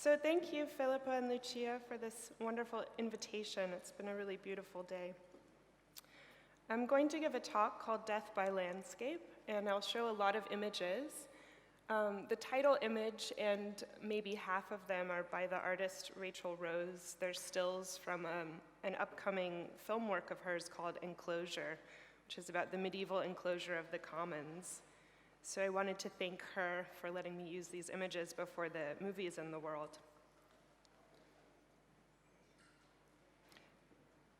So thank you, Philippa and Lucia, for this wonderful invitation. It's been a really beautiful day. I'm going to give a talk called Death by Landscape, and I'll show a lot of images. The title image and maybe half of them are by the artist Rachel Rose. They're stills from an upcoming film work of hers called Enclosure, which is about the medieval enclosure of the commons. So I wanted to thank her for letting me use these images before the movie is in the world.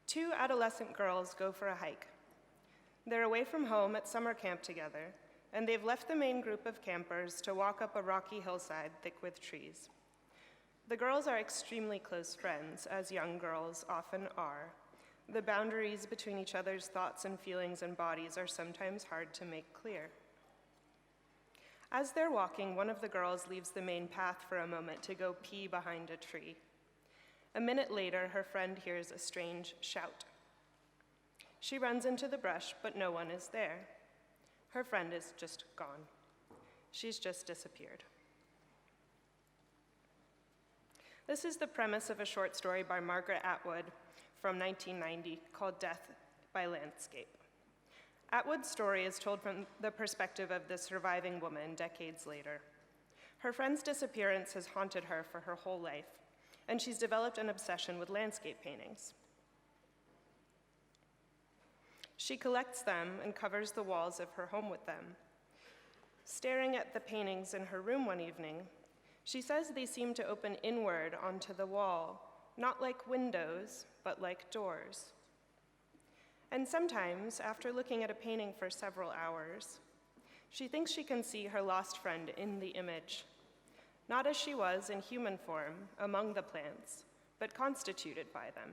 Two adolescent girls go for a hike. They're away from home at summer camp together, and they've left the main group of campers to walk up a rocky hillside thick with trees. The girls are extremely close friends, as young girls often are. The boundaries between each other's thoughts and feelings and bodies are sometimes hard to make clear. As they're walking, one of the girls leaves the main path for a moment to go pee behind a tree. A minute later, her friend hears a strange shout. She runs into the brush, but no one is there. Her friend is just gone. She's just disappeared. This is the premise of a short story by Margaret Atwood from 1990 called Death by Landscape. Atwood's story is told from the perspective of the surviving woman decades later. Her friend's disappearance has haunted her for her whole life, and she's developed an obsession with landscape paintings. She collects them and covers the walls of her home with them. Staring at the paintings in her room one evening, she says they seem to open inward onto the wall, not like windows, but like doors. And sometimes, after looking at a painting for several hours, she thinks she can see her lost friend in the image, not as she was in human form among the plants, but constituted by them.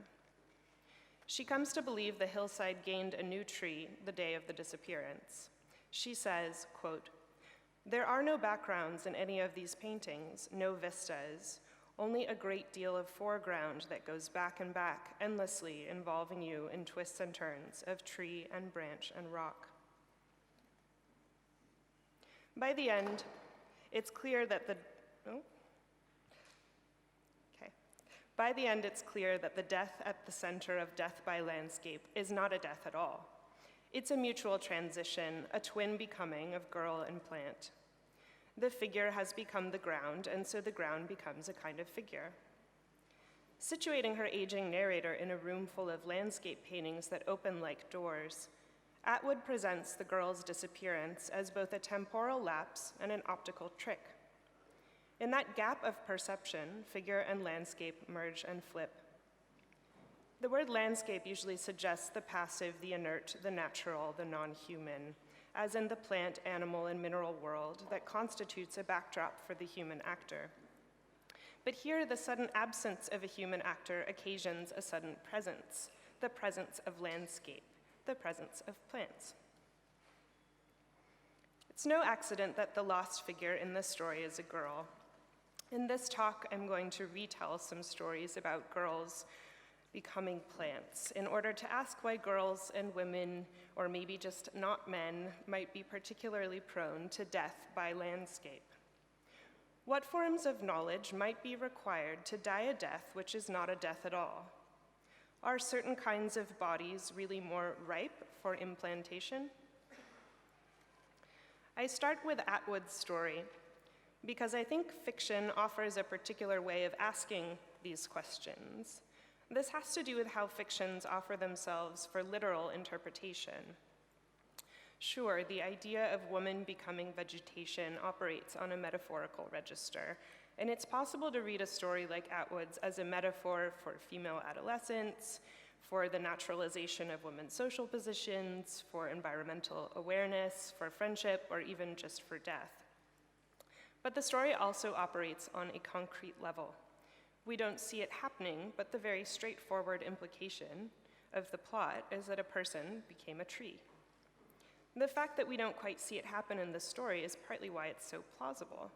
She comes to believe the hillside gained a new tree the day of the disappearance. She says, quote, "There are no backgrounds in any of these paintings, no vistas, only a great deal of foreground that goes back and back, endlessly involving you in twists and turns of tree and branch and rock." By the end, it's clear that the death at the center of Death by Landscape is not a death at all. It's a mutual transition, a twin becoming of girl and plant. The figure has become the ground, and so the ground becomes a kind of figure. Situating her aging narrator in a room full of landscape paintings that open like doors, Atwood presents the girl's disappearance as both a temporal lapse and an optical trick. In that gap of perception, figure and landscape merge and flip. The word landscape usually suggests the passive, the inert, the natural, the non-human, as in the plant, animal, and mineral world that constitutes a backdrop for the human actor. But here, the sudden absence of a human actor occasions a sudden presence, the presence of landscape, the presence of plants. It's no accident that the lost figure in this story is a girl. In this talk, I'm going to retell some stories about girls becoming plants in order to ask why girls and women, or maybe just not men, might be particularly prone to death by landscape. What forms of knowledge might be required to die a death which is not a death at all? Are certain kinds of bodies really more ripe for implantation? I start with Atwood's story because I think fiction offers a particular way of asking these questions. This has to do with how fictions offer themselves for literal interpretation. Sure, the idea of woman becoming vegetation operates on a metaphorical register, and it's possible to read a story like Atwood's as a metaphor for female adolescence, for the naturalization of women's social positions, for environmental awareness, for friendship, or even just for death. But the story also operates on a concrete level. We don't see it happening, but the very straightforward implication of the plot is that a person became a tree. The fact that we don't quite see it happen in the story is partly why it's so plausible.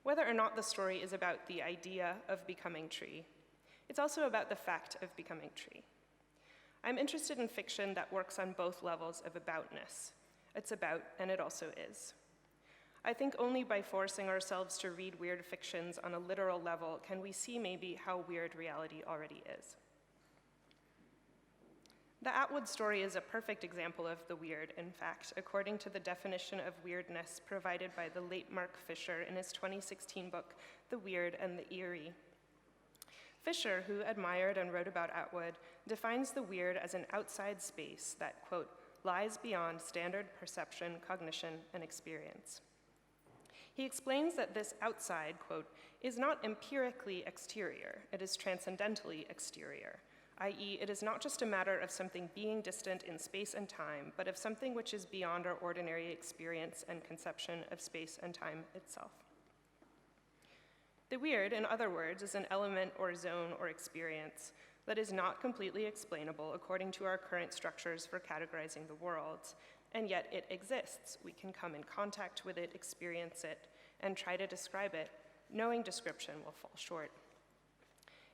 Whether or not the story is about the idea of becoming tree, it's also about the fact of becoming tree. I'm interested in fiction that works on both levels of aboutness. It's about, and it also is. I think only by forcing ourselves to read weird fictions on a literal level can we see maybe how weird reality already is. The Atwood story is a perfect example of the weird, in fact, according to the definition of weirdness provided by the late Mark Fisher in his 2016 book, The Weird and the Eerie. Fisher, who admired and wrote about Atwood, defines the weird as an outside space that, quote, lies beyond standard perception, cognition, and experience. He explains that this outside, quote, is not empirically exterior, it is transcendentally exterior, i.e., it is not just a matter of something being distant in space and time, but of something which is beyond our ordinary experience and conception of space and time itself. The weird, in other words, is an element or zone or experience that is not completely explainable according to our current structures for categorizing the world, and yet it exists. We can come in contact with it, experience it, and try to describe it, knowing description will fall short.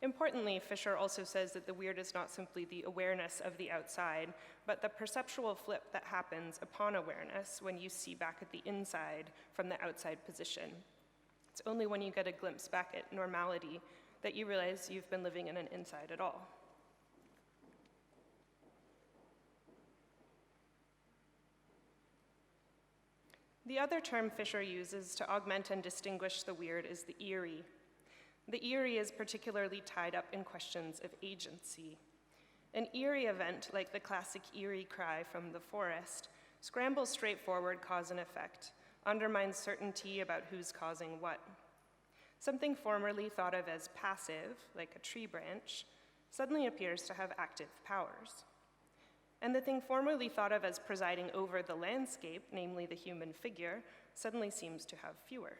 Importantly, Fisher also says that the weird is not simply the awareness of the outside, but the perceptual flip that happens upon awareness when you see back at the inside from the outside position. It's only when you get a glimpse back at normality that you realize you've been living in an inside at all. The other term Fisher uses to augment and distinguish the weird is the eerie. The eerie is particularly tied up in questions of agency. An eerie event, like the classic eerie cry from the forest, scrambles straightforward cause and effect, undermines certainty about who's causing what. Something formerly thought of as passive, like a tree branch, suddenly appears to have active powers. And the thing formerly thought of as presiding over the landscape, namely the human figure, suddenly seems to have fewer.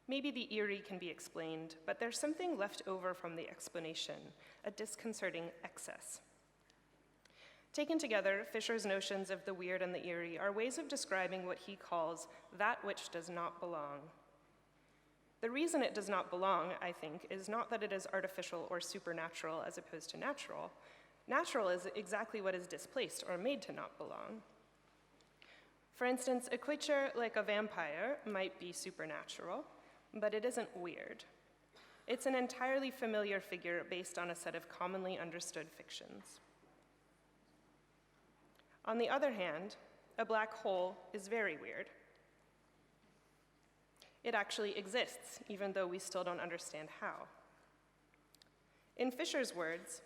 Maybe the eerie can be explained, but there's something left over from the explanation, a disconcerting excess. Taken together, Fisher's notions of the weird and the eerie are ways of describing what he calls that which does not belong. The reason it does not belong, I think, is not that it is artificial or supernatural as opposed to natural. Natural is exactly what is displaced or made to not belong. For instance, a creature like a vampire might be supernatural, but it isn't weird. It's an entirely familiar figure based on a set of commonly understood fictions. On the other hand, a black hole is very weird. It actually exists, even though we still don't understand how. In Fisher's words,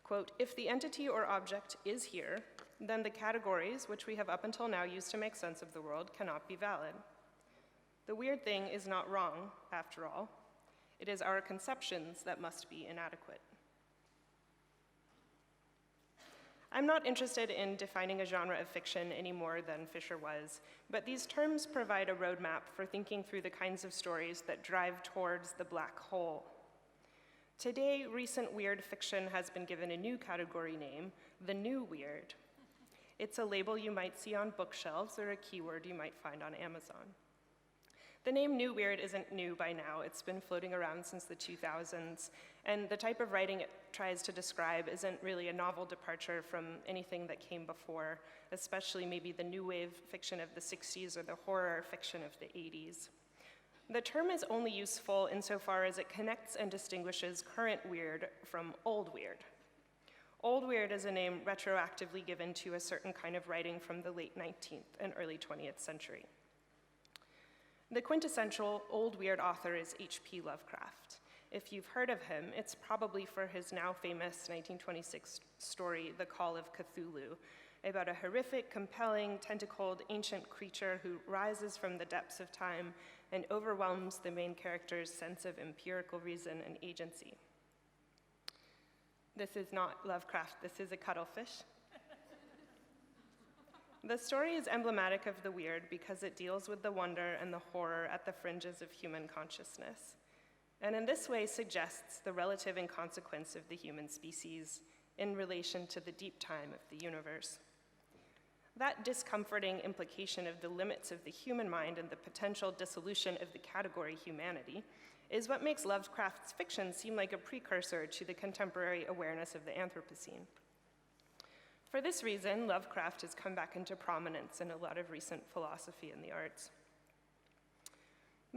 quote, if the entity or object is here, then the categories which we have up until now used to make sense of the world cannot be valid. The weird thing is not wrong, after all. It is our conceptions that must be inadequate. I'm not interested in defining a genre of fiction any more than Fisher was, but these terms provide a roadmap for thinking through the kinds of stories that drive towards the black hole. Today, recent weird fiction has been given a new category name, the new weird. It's a label you might see on bookshelves or a keyword you might find on Amazon. The name new weird isn't new by now. It's been floating around since the 2000s, and the type of writing it tries to describe isn't really a novel departure from anything that came before, especially maybe the new wave fiction of the 60s or the horror fiction of the 80s. The term is only useful insofar as it connects and distinguishes current weird from old weird. Old weird is a name retroactively given to a certain kind of writing from the late 19th and early 20th century. The quintessential old weird author is H.P. Lovecraft. If you've heard of him, it's probably for his now famous 1926 story, The Call of Cthulhu, about a horrific, compelling, tentacled ancient creature who rises from the depths of time and overwhelms the main character's sense of empirical reason and agency. This is not Lovecraft, this is a cuttlefish. The story is emblematic of the weird because it deals with the wonder and the horror at the fringes of human consciousness, and in this way suggests the relative inconsequence of the human species in relation to the deep time of the universe. That discomforting implication of the limits of the human mind and the potential dissolution of the category humanity is what makes Lovecraft's fiction seem like a precursor to the contemporary awareness of the Anthropocene. For this reason, Lovecraft has come back into prominence in a lot of recent philosophy and the arts.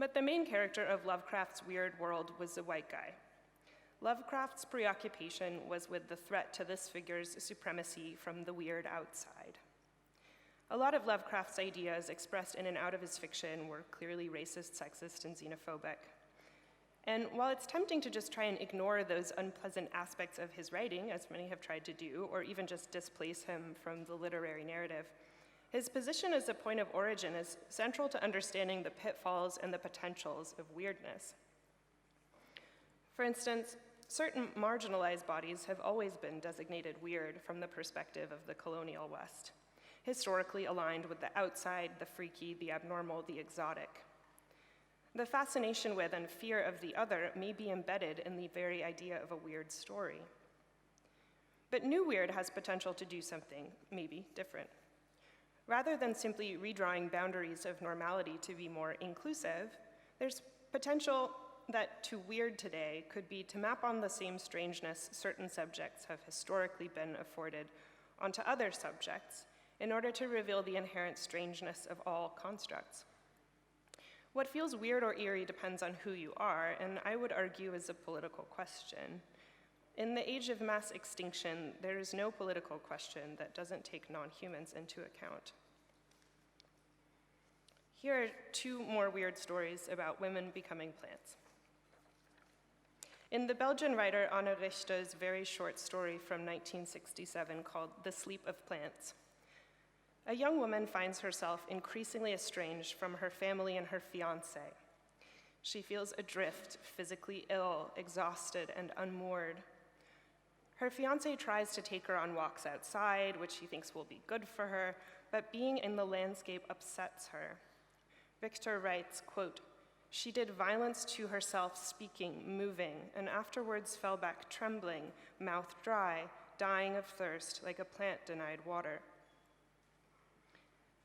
But the main character of Lovecraft's weird world was a white guy. Lovecraft's preoccupation was with the threat to this figure's supremacy from the weird outside. A lot of Lovecraft's ideas expressed in and out of his fiction were clearly racist, sexist, and xenophobic. And while it's tempting to just try and ignore those unpleasant aspects of his writing, as many have tried to do, or even just displace him from the literary narrative, his position as a point of origin is central to understanding the pitfalls and the potentials of weirdness. For instance, certain marginalized bodies have always been designated weird from the perspective of the colonial West, historically aligned with the outside, the freaky, the abnormal, the exotic. The fascination with and fear of the other may be embedded in the very idea of a weird story. But New Weird has potential to do something, maybe, different. Rather than simply redrawing boundaries of normality to be more inclusive, there's potential that to weird today could be to map on the same strangeness certain subjects have historically been afforded onto other subjects in order to reveal the inherent strangeness of all constructs. What feels weird or eerie depends on who you are, and I would argue is a political question. In the age of mass extinction, there is no political question that doesn't take non-humans into account. Here are two more weird stories about women becoming plants. In the Belgian writer Anne Richter's very short story from 1967 called The Sleep of Plants, a young woman finds herself increasingly estranged from her family and her fiancé. She feels adrift, physically ill, exhausted, and unmoored. Her fiancé tries to take her on walks outside, which he thinks will be good for her, but being in the landscape upsets her. Richter writes, quote, "She did violence to herself speaking, moving, and afterwards fell back trembling, mouth dry, dying of thirst, like a plant denied water."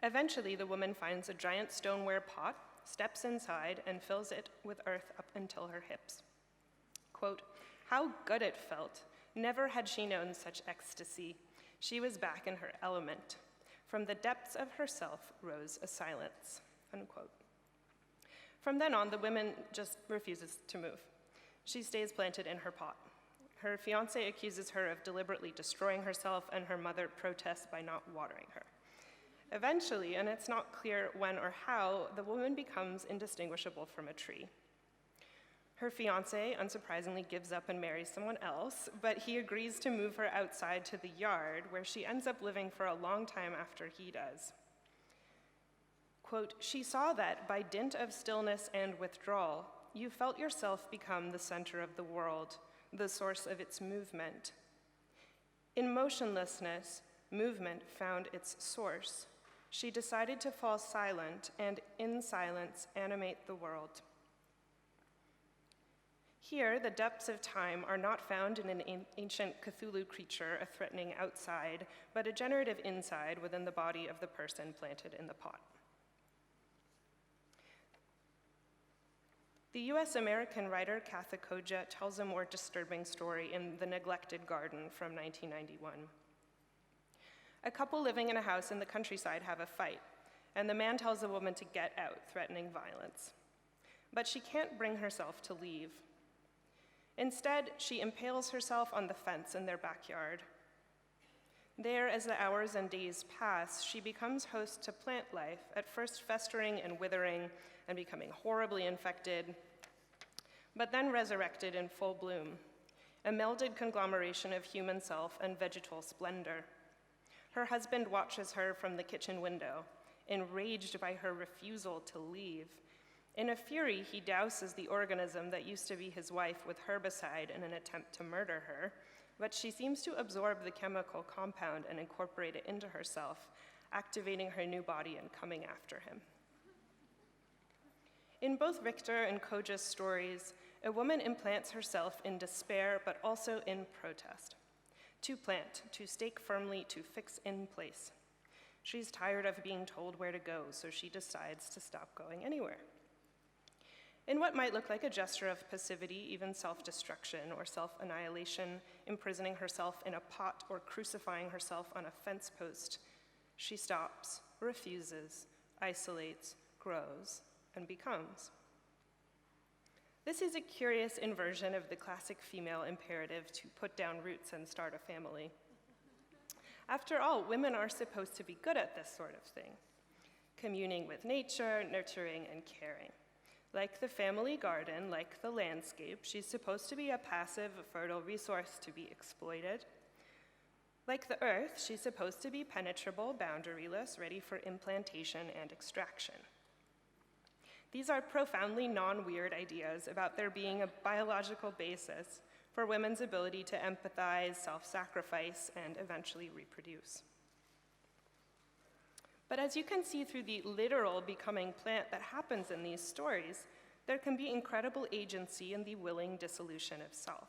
Eventually, the woman finds a giant stoneware pot, steps inside, and fills it with earth up until her hips. Quote, "How good it felt. Never had she known such ecstasy. She was back in her element. From the depths of herself rose a silence." Unquote. From then on, the woman just refuses to move. She stays planted in her pot. Her fiancé accuses her of deliberately destroying herself, and her mother protests by not watering her. Eventually, and it's not clear when or how, the woman becomes indistinguishable from a tree. Her fiancé, unsurprisingly, gives up and marries someone else, but he agrees to move her outside to the yard, where she ends up living for a long time after he does. Quote, "She saw that, by dint of stillness and withdrawal, you felt yourself become the center of the world, the source of its movement. In motionlessness, movement found its source. She decided to fall silent and, in silence, animate the world." Here, the depths of time are not found in an ancient Cthulhu creature, a threatening outside, but a generative inside within the body of the person planted in the pot. The US-American writer Katha Koja tells a more disturbing story in The Neglected Garden from 1991. A couple living in a house in the countryside have a fight, and the man tells the woman to get out, threatening violence. But she can't bring herself to leave. Instead, she impales herself on the fence in their backyard. There, as the hours and days pass, she becomes host to plant life, at first festering and withering and becoming horribly infected, but then resurrected in full bloom, a melded conglomeration of human self and vegetal splendor. Her husband watches her from the kitchen window, enraged by her refusal to leave. In a fury, he douses the organism that used to be his wife with herbicide in an attempt to murder her, but she seems to absorb the chemical compound and incorporate it into herself, activating her new body and coming after him. In both Richter and Koja's stories, a woman implants herself in despair, but also in protest. To plant, to stake firmly, to fix in place. She's tired of being told where to go, so she decides to stop going anywhere. In what might look like a gesture of passivity, even self-destruction or self-annihilation, imprisoning herself in a pot or crucifying herself on a fence post, she stops, refuses, isolates, grows, and becomes. This is a curious inversion of the classic female imperative to put down roots and start a family. After all, women are supposed to be good at this sort of thing, communing with nature, nurturing, and caring. Like the family garden, like the landscape, she's supposed to be a passive, fertile resource to be exploited. Like the earth, she's supposed to be penetrable, boundaryless, ready for implantation and extraction. These are profoundly non-weird ideas about there being a biological basis for women's ability to empathize, self-sacrifice, and eventually reproduce. But as you can see through the literal becoming plant that happens in these stories, there can be incredible agency in the willing dissolution of self.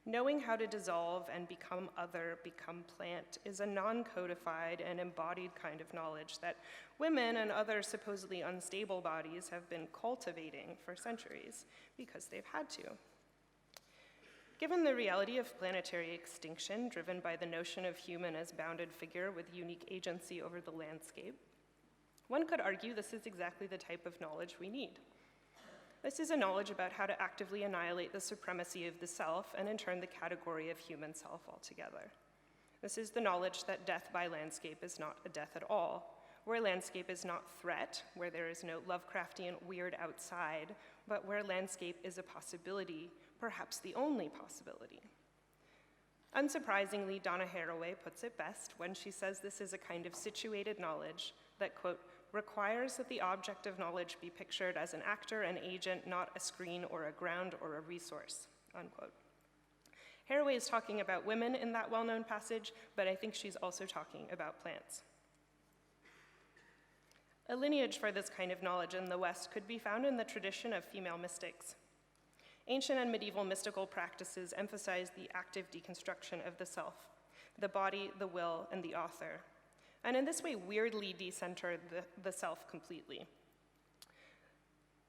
Knowing how to dissolve and become other, become plant, is a non-codified and embodied kind of knowledge that women and other supposedly unstable bodies have been cultivating for centuries because they've had to. Given the reality of planetary extinction, driven by the notion of human as bounded figure with unique agency over the landscape, one could argue this is exactly the type of knowledge we need. This is a knowledge about how to actively annihilate the supremacy of the self and in turn the category of human self altogether. This is the knowledge that death by landscape is not a death at all, where landscape is not threat, where there is no Lovecraftian weird outside, but where landscape is a possibility, perhaps the only possibility. Unsurprisingly, Donna Haraway puts it best when she says this is a kind of situated knowledge that, quote, requires that the object of knowledge be pictured as an actor, an agent, not a screen or a ground or a resource, unquote. Haraway is talking about women in that well-known passage, but I think she's also talking about plants. A lineage for this kind of knowledge in the West could be found in the tradition of female mystics. Ancient and medieval mystical practices emphasize the active deconstruction of the self, the body, the will, and the author, and in this way weirdly decentered the self completely.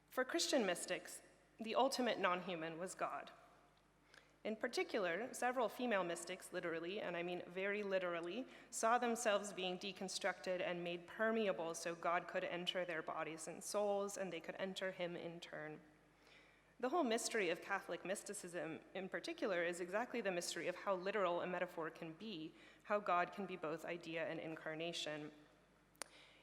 For Christian mystics, the ultimate non-human was God. In particular, several female mystics literally, and I mean very literally, saw themselves being deconstructed and made permeable so God could enter their bodies and souls, and they could enter him in turn. The whole mystery of Catholic mysticism in particular is exactly the mystery of how literal a metaphor can be, how God can be both idea and incarnation.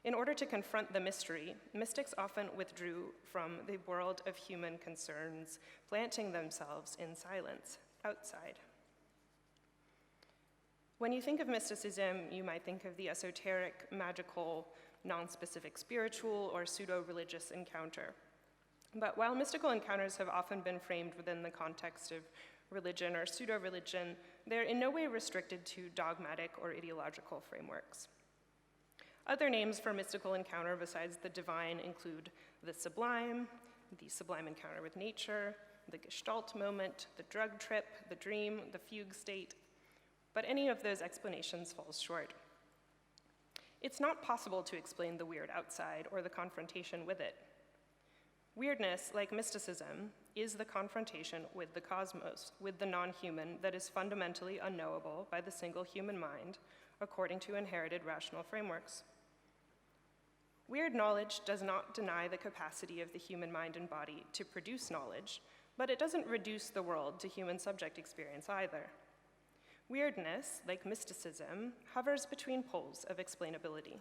In order to confront the mystery, mystics often withdrew from the world of human concerns, planting themselves in silence, outside. When you think of mysticism, you might think of the esoteric, magical, non-specific spiritual, or pseudo-religious encounter. But while mystical encounters have often been framed within the context of religion or pseudo-religion, they're in no way restricted to dogmatic or ideological frameworks. Other names for mystical encounter besides the divine include the sublime encounter with nature, the gestalt moment, the drug trip, the dream, the fugue state, but any of those explanations falls short. It's not possible to explain the weird outside or the confrontation with it. Weirdness, like mysticism, is the confrontation with the cosmos, with the non-human that is fundamentally unknowable by the single human mind, according to inherited rational frameworks. Weird knowledge does not deny the capacity of the human mind and body to produce knowledge, but it doesn't reduce the world to human subject experience either. Weirdness, like mysticism, hovers between poles of explainability.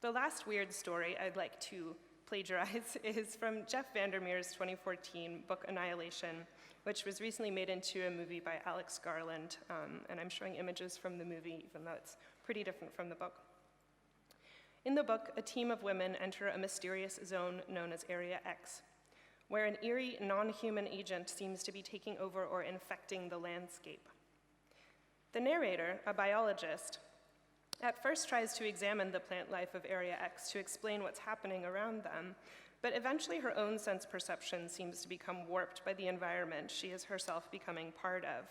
The last weird story I'd like to plagiarize is from Jeff Vandermeer's 2014 book Annihilation, which was recently made into a movie by Alex Garland, and I'm showing images from the movie, even though it's pretty different from the book. In the book, a team of women enter a mysterious zone known as Area X, where an eerie, non-human agent seems to be taking over or infecting the landscape. The narrator, a biologist, at first tries to examine the plant life of Area X to explain what's happening around them, but eventually her own sense perception seems to become warped by the environment she is herself becoming part of.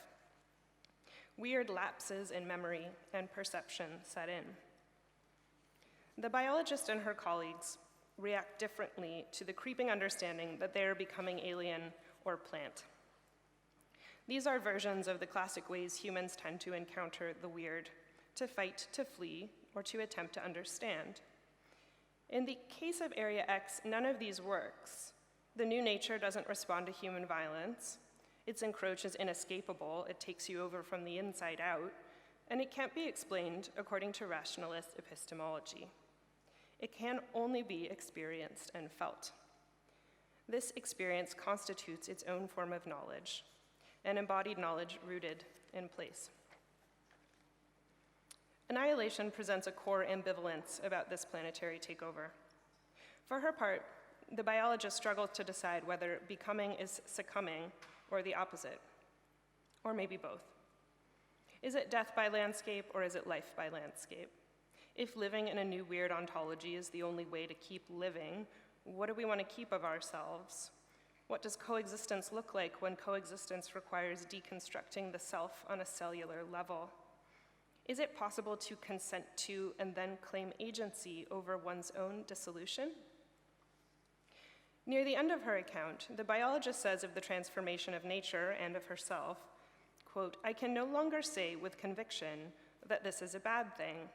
Weird lapses in memory and perception set in. The biologist and her colleagues react differently to the creeping understanding that they are becoming alien or plant. These are versions of the classic ways humans tend to encounter the weird: to fight, to flee, or to attempt to understand. In the case of Area X, none of these works, The new nature doesn't respond to human violence. Its encroach is inescapable. It takes you over from the inside out, and it can't be explained according to rationalist epistemology. It can only be experienced and felt. This experience constitutes its own form of knowledge, an embodied knowledge rooted in place. Annihilation presents a core ambivalence about this planetary takeover. For her part, the biologist struggles to decide whether becoming is succumbing or the opposite, or maybe both. Is it death by landscape or is it life by landscape? If living in a new weird ontology is the only way to keep living, what do we want to keep of ourselves? What does coexistence look like when coexistence requires deconstructing the self on a cellular level? Is it possible to consent to and then claim agency over one's own dissolution? Near the end of her account, the biologist says of the transformation of nature and of herself, quote, "I can no longer say with conviction that this is a bad thing.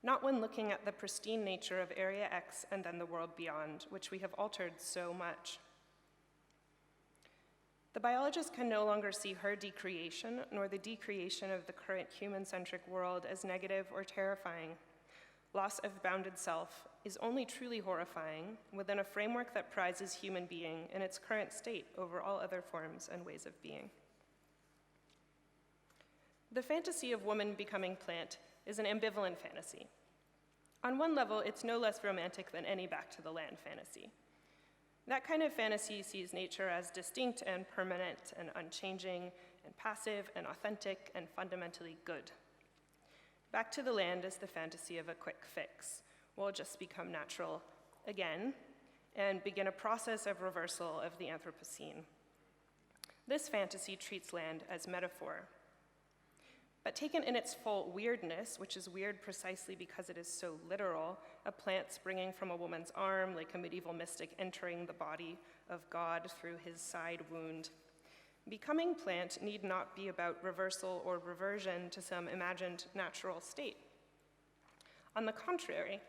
Not when looking at the pristine nature of Area X and then the world beyond, which we have altered so much." The biologist can no longer see her decreation nor the decreation of the current human-centric world as negative or terrifying. Loss of bounded self is only truly horrifying within a framework that prizes human being in its current state over all other forms and ways of being. The fantasy of woman becoming plant is an ambivalent fantasy. On one level, it's no less romantic than any Back to the Land fantasy. That kind of fantasy sees nature as distinct and permanent and unchanging and passive and authentic and fundamentally good. Back to the Land is the fantasy of a quick fix. We'll just become natural again and begin a process of reversal of the Anthropocene. This fantasy treats land as metaphor. But taken in its full weirdness, which is weird precisely because it is so literal, a plant springing from a woman's arm, like a medieval mystic entering the body of God through his side wound, becoming plant need not be about reversal or reversion to some imagined natural state. On the contrary,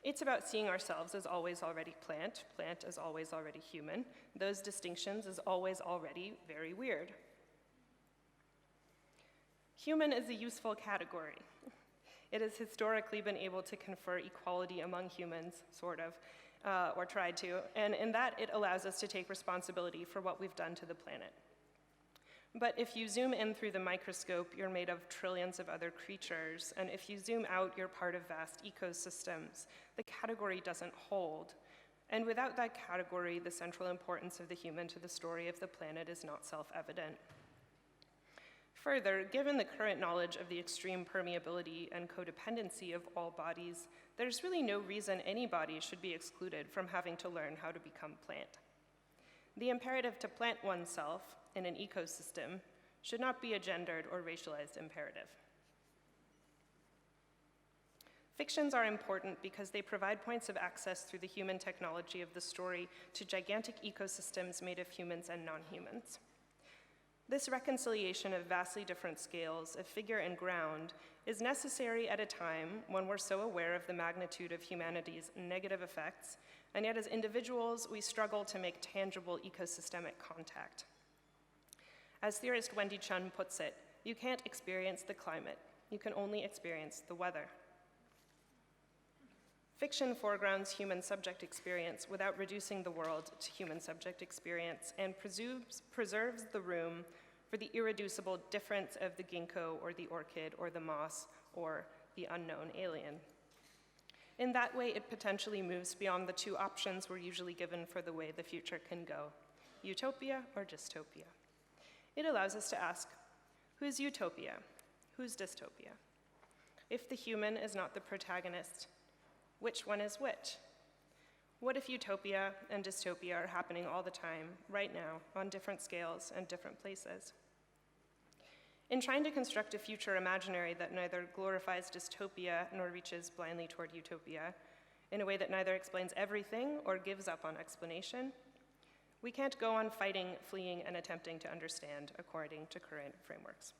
it's about seeing ourselves as always already plant, plant as always already human, those distinctions as always already very weird. Human is a useful category. It has historically been able to confer equality among humans, sort of, or tried to, and in that it allows us to take responsibility for what we've done to the planet. But if you zoom in through the microscope, you're made of trillions of other creatures, and if you zoom out, you're part of vast ecosystems. The category doesn't hold. And without that category, the central importance of the human to the story of the planet is not self-evident. Further, given the current knowledge of the extreme permeability and codependency of all bodies, there's really no reason any body should be excluded from having to learn how to become plant. The imperative to plant oneself in an ecosystem should not be a gendered or racialized imperative. Fictions are important because they provide points of access through the human technology of the story to gigantic ecosystems made of humans and non-humans. This reconciliation of vastly different scales of figure and ground is necessary at a time when we're so aware of the magnitude of humanity's negative effects, and yet as individuals, we struggle to make tangible ecosystemic contact. As theorist Wendy Chun puts it, you can't experience the climate, you can only experience the weather. Fiction foregrounds human subject experience without reducing the world to human subject experience and preserves the room for the irreducible difference of the ginkgo or the orchid or the moss or the unknown alien. In that way, it potentially moves beyond the two options we're usually given for the way the future can go, utopia or dystopia. It allows us to ask, who's utopia? Who's dystopia? If the human is not the protagonist, which one is which? What if utopia and dystopia are happening all the time, right now, on different scales and different places? In trying to construct a future imaginary that neither glorifies dystopia nor reaches blindly toward utopia, in a way that neither explains everything or gives up on explanation, we can't go on fighting, fleeing, and attempting to understand according to current frameworks.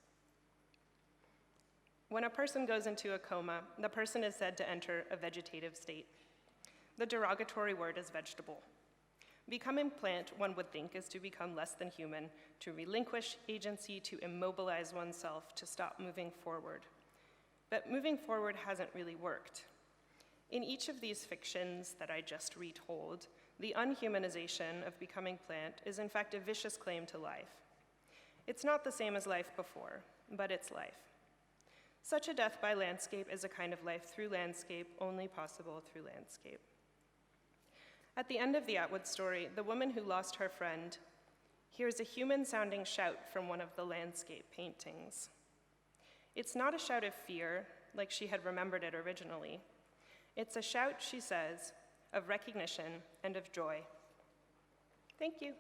When a person goes into a coma, the person is said to enter a vegetative state. The derogatory word is vegetable. Becoming plant, one would think, is to become less than human, to relinquish agency, to immobilize oneself, to stop moving forward. But moving forward hasn't really worked. In each of these fictions that I just retold, the unhumanization of becoming plant is in fact a vicious claim to life. It's not the same as life before, but it's life. Such a death by landscape is a kind of life through landscape, only possible through landscape. At the end of the Atwood story, the woman who lost her friend hears a human-sounding shout from one of the landscape paintings. It's not a shout of fear, like she had remembered it originally. It's a shout, she says, of recognition and of joy. Thank you.